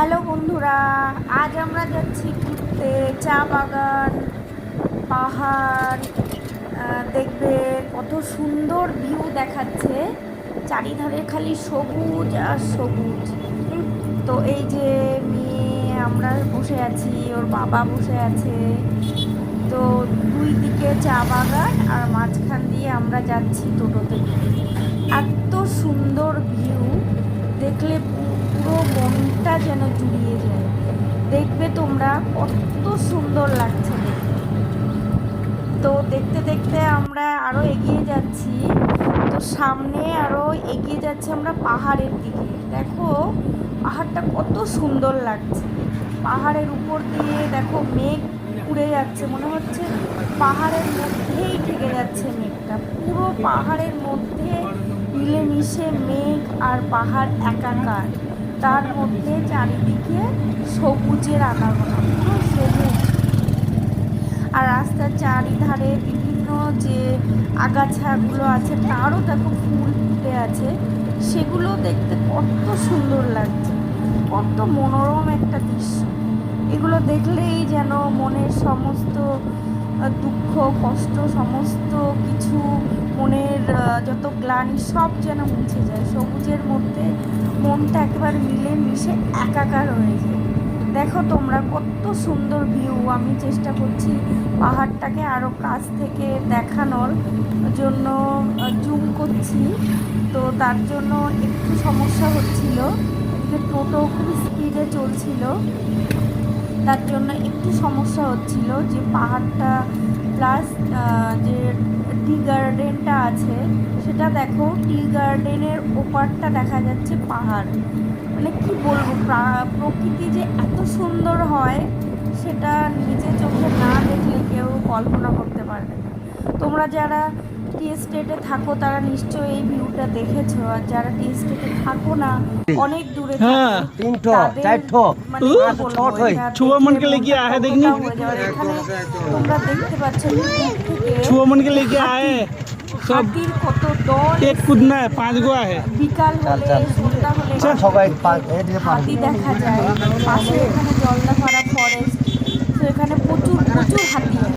Hello বন্ধুরা, আজ আমরা যাচ্ছি ঘুরতে। চা বাগান, পাহাড়, দেখবে কত সুন্দর ভিউ দেখাচ্ছে। চারিধারে খালি সবুজ আর সবুজ। তো এই যে মেয়ে, আমরা বসে আছি, ওর বাবা বসে আছে। তো দুই দিকে চা বাগান আর মাঝখান দিয়ে আমরা যাচ্ছি টোটোতে। এত সুন্দর ভিউ দেখলে পুরো মনটা যেন জুড়িয়ে যায়। দেখবে তোমরা কত সুন্দর লাগছে দেখতে। তো দেখতে দেখতে আমরা আরও এগিয়ে যাচ্ছি। তো সামনে আরও এগিয়ে যাচ্ছি আমরা পাহাড়ের দিকে। দেখো পাহাড়টা কত সুন্দর লাগছে। পাহাড়ের উপর দিয়ে দেখো মেঘ উড়ে যাচ্ছে, মনে হচ্ছে পাহাড়ের মধ্যেই থেকে যাচ্ছে মেঘটা। পুরো পাহাড়ের মধ্যে মিলেমিশে মেঘ আর পাহাড় একাকার। তার মধ্যে চারিদিকে সবুজের আনাগোনা, পুরো সবুজ। আর রাস্তার চারিধারে বিভিন্ন যে আগাছাগুলো আছে তারও দেখো ফুল ফুটে আছে। সেগুলো দেখতে কত সুন্দর লাগছে, কত মনোরম একটা দৃশ্য। এগুলো দেখলেই যেন মনের সমস্ত দুঃখ কষ্ট, সমস্ত কিছু, মনের যত গ্লানি সব যেন মুছে যায়। সবুজের মধ্যে মনটা একেবারে মিলে মিশে একাকার হয়ে যায়। দেখো তোমরা কত সুন্দর ভিউ। আমি চেষ্টা করছি পাহাড়টাকে আরও কাছ থেকে দেখানোর জন্য, জুম করছি। তো তার জন্য একটু সমস্যা হচ্ছিল। এদিকে টোটো খুব স্পিডে চলছিল, তার জন্য একটু সমস্যা হচ্ছিল। যে পাহাড়টা প্লাস যে টি গার্ডেনটা আছে সেটা দেখো, টি গার্ডেনের ওপারটা দেখা যাচ্ছে পাহাড়। মানে কি বলবো, প্রকৃতি যে এত সুন্দর হয় সেটা নিজে চোখে না দেখলে কেউ কল্পনা করতে পারবে না। তোমরা যারা টি এস্টেটে থাকো তারা নিশ্চয়ই এই ভিউটা দেখেছো, আর যারা টি এস্টেটে থাকো না, অনেক দূরে छुआ मन के लेके आए देखनी, তোমরা দেখতে পাচ্ছ छुआ मन के लेके आए सब। হাতির কত দল, एक कूदना है 5 गो है। বিকাল হলে সন্ধ্যা হলে হাতি দেখা যায়। পাশে এখানে জলদাপাড়া ফরেস্ট, তো এখানে প্রচুর প্রচুর হাতি।